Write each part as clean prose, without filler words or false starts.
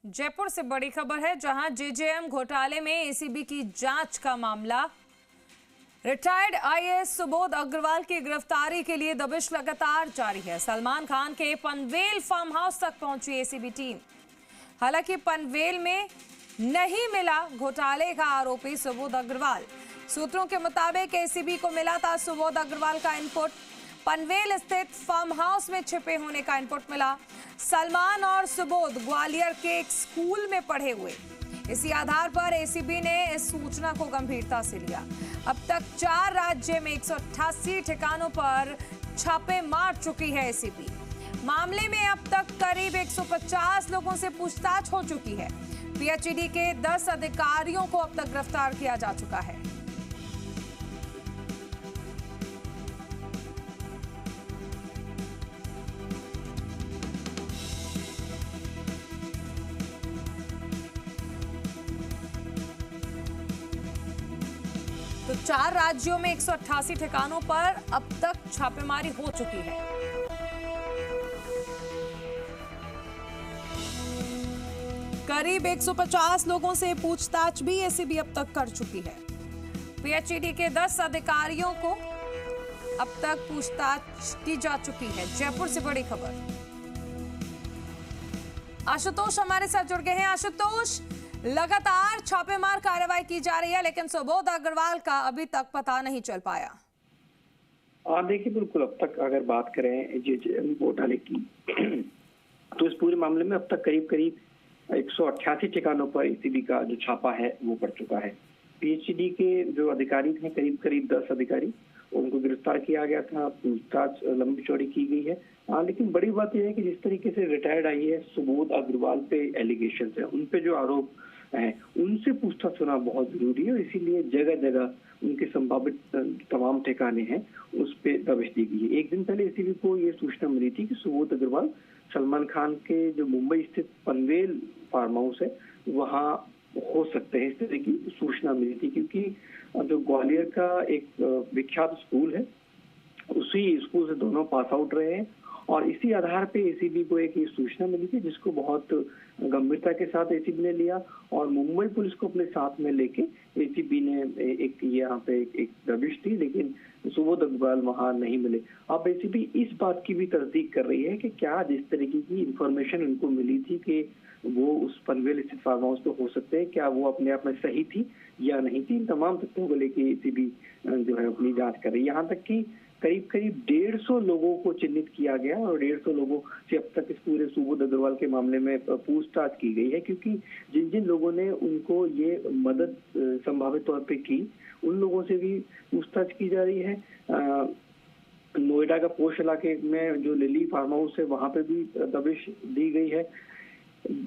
जयपुर से बड़ी खबर है, जहां जेजेएम घोटाले में एसीबी की जांच का मामला। रिटायर्ड आईएएस सुबोध अग्रवाल की गिरफ्तारी के लिए दबिश लगातार जारी है। सलमान खान के पनवेल फार्म हाउस तक पहुंची एसीबी टीम। हालांकि पनवेल में नहीं मिला घोटाले का आरोपी सुबोध अग्रवाल। सूत्रों के मुताबिक एसीबी को मिला था सुबोध अग्रवाल का इनपुट। पनवेल स्थित फार्म हाउस में छिपे होने का इनपुट मिला। सलमान और सुबोध ग्वालियर के एक स्कूल में पढ़े हुए। इसी आधार पर एसीबी ने इस सूचना को गंभीरता से लिया। अब तक 4 राज्य में 188 ठिकानों पर छापे मार चुकी है एसीबी। मामले में अब तक करीब 150 लोगों से पूछताछ हो चुकी है। पीएचईडी के 10 अधिकारियों को अब तक गिरफ्तार किया जा चुका है। तो 4 राज्यों में 188 ठिकानों पर अब तक छापेमारी हो चुकी है। करीब 150 लोगों से पूछताछ भी एसीबी अब तक कर चुकी है। पीएचईडी के 10 अधिकारियों को अब तक पूछताछ की जा चुकी है। जयपुर से बड़ी खबर। आशुतोष हमारे साथ जुड़ गए हैं। आशुतोष, लगातार छापेमार कार्रवाई की जा रही है, लेकिन सुबोध अग्रवाल का अभी तक पता नहीं चल पाया। देखिए, बिल्कुल अब तक अगर बात करें जेजेएम घोटाले की तो इस पूरे मामले में अब तक करीब 188 ठिकानों पर एसीबी का जो छापा है वो पड़ चुका है। पीएचईडी के जो अधिकारी थे करीब 10 अधिकारी, उनको गिरफ्तार किया गया था। पूछताछ लंबी चौड़ी की गई है। लेकिन बड़ी बात यह है कि जिस तरीके से रिटायर्ड आईएएस सुबोध अग्रवाल पे एलिगेशन है, उन पे जो आरोप है, उनसे पूछताछ होना बहुत जरूरी है। इसीलिए जगह जगह उनके संभावित तमाम ठिकाने हैं उस पे दबिश दी गई है। एक दिन पहले एसीबी को ये सूचना मिली थी कि सुबोध अग्रवाल सलमान खान के जो मुंबई स्थित पनवेल फार्म हाउस है वहाँ हो सकते हैं। इस तरह की सूचना मिली थी क्योंकि जो ग्वालियर का एक विख्यात स्कूल है, उसी स्कूल से दोनों पास आउट रहे हैं और इसी आधार पे एसीबी को एक ये सूचना मिली थी, जिसको बहुत गंभीरता के साथ एसीबी ने लिया और मुंबई पुलिस को अपने साथ में लेके एसीबी ने एक यहाँ पे एक दबिश दी। लेकिन सुबोध अग्रवाल वहां नहीं मिले। अब एसीबी इस बात की भी तस्दीक कर रही है कि क्या जिस तरीके की इंफॉर्मेशन उनको मिली थी कि वो उस पनवेल स्थित फार्म हाउस पे हो सकते हैं, क्या वो अपने आप में सही थी या नहीं थी। इन तमाम तथ्यों को लेकर एसीबी जो है अपनी जांच कर रही है। यहाँ तक कि करीब 150 लोगों को चिन्हित किया गया और 150 लोगों से अब तक इस पूरे सुबोध अग्रवाल के मामले में पूछताछ की गई है, क्योंकि जिन जिन लोगों ने उनको ये मदद संभावित तौर पे की, उन लोगों से भी पूछताछ की जा रही है। नोएडा का पोश इलाके में जो लिली फार्म हाउस है वहां पे भी दबिश दी गई है।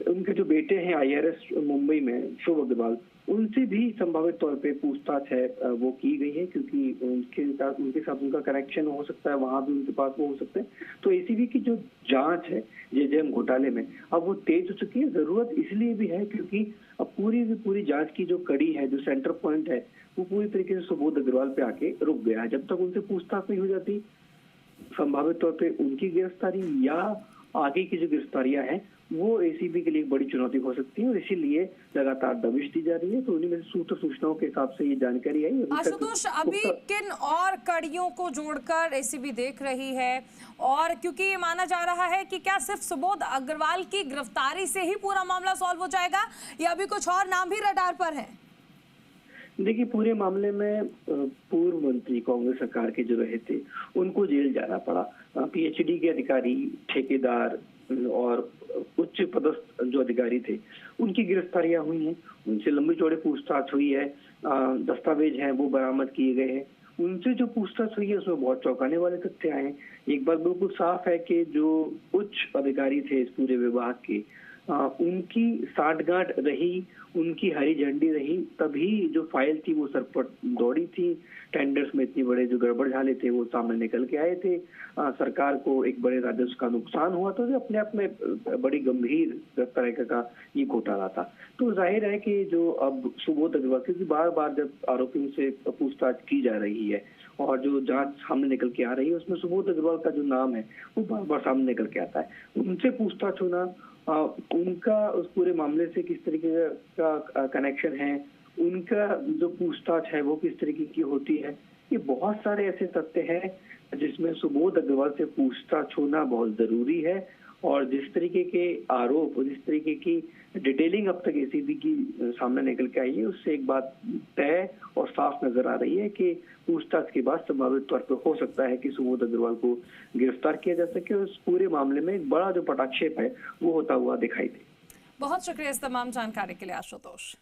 उनके जो बेटे हैं आईआरएस मुंबई में शुभ अग्रवाल, उनसे भी संभावित तौर पे पूछताछ है वो की गई है, क्योंकि उनके साथ उनका कनेक्शन हो सकता है, वहां भी उनके पास वो हो सकते हैं। तो एसीबी की जो जांच है जेजेएम घोटाले में अब वो तेज हो चुकी है। जरूरत इसलिए भी है क्योंकि अब पूरी जांच की जो कड़ी है, जो सेंटर पॉइंट है, वो पूरी तरीके से सुबोध अग्रवाल पे आके रुक गया है। जब तक उनसे पूछताछ नहीं हो जाती, संभावित तौर पे उनकी गिरफ्तारी या आगे की जो गिरफ्तारियां हैं वो एसीबी के लिए एक बड़ी चुनौती हो सकती है और इसीलिए लगातार दबिश दी जा रही है। तो उन्हीं में सूचनाओं के हिसाब से ये जानकारी आई। आशुतोष, अभी किन और कड़ियों को जोड़कर एसीबी देख रही है? और क्योंकि ये माना जा रहा है कि क्या सिर्फ सुबोध अग्रवाल की गिरफ्तारी से ही पूरा मामला सॉल्व हो जाएगा या अभी कुछ और नाम भी रडार पर है? देखिए, पूरे मामले में पूर्व मंत्री कांग्रेस सरकार के जो रहे थे उनको जेल जाना पड़ा। पीएचईडी के अधिकारी, ठेकेदार और उच्च पदस्थ जो अधिकारी थे, उनकी गिरफ्तारियां हुई हैं, उनसे लंबी चौड़ी पूछताछ हुई है। दस्तावेज हैं वो बरामद किए गए हैं। उनसे जो पूछताछ हुई है उसमें बहुत चौंकाने वाले तथ्य आए हैं। एक बात बिल्कुल साफ है कि जो उच्च अधिकारी थे इस पूरे विभाग के, उनकी साठगांठ रही, उनकी हरी झंडी रही, तभी जो फाइल थी वो सर पर दौड़ी थी। टेंडर्स में इतने बड़े जो गड़बड़झाले थे वो सामने निकल के आए थे। सरकार को एक बड़े राजस्व का नुकसान हुआ, तो अपने आप में बड़ी गंभीर तरह का ये घोटाला था। तो जाहिर है कि जो अब सुबोध अग्रवाल, क्योंकि बार बार जब आरोपियों से पूछताछ की जा रही है और जो जांच सामने निकल के आ रही है उसमें सुबोध अग्रवाल का जो नाम है वो बार बार सामने निकल के आता है। उनसे पूछताछ होना उनका उस पूरे मामले से किस तरीके का कनेक्शन है, उनका जो पूछताछ है वो किस तरीके की होती है, ये बहुत सारे ऐसे तथ्य हैं जिसमें सुबोध अग्रवाल से पूछताछ होना बहुत जरूरी है। और जिस तरीके के आरोप और जिस तरीके की डिटेलिंग अब तक एसीबी की सामने निकल के आई है, उससे एक बात तय और साफ नजर आ रही है कि पूछताछ के बाद संभावित तौर पर हो सकता है कि सुबोध अग्रवाल को गिरफ्तार किया जा सके और उस पूरे मामले में एक बड़ा जो पटाक्षेप है वो होता हुआ दिखाई दे। बहुत शुक्रिया इस तमाम जानकारी के लिए आशुतोष।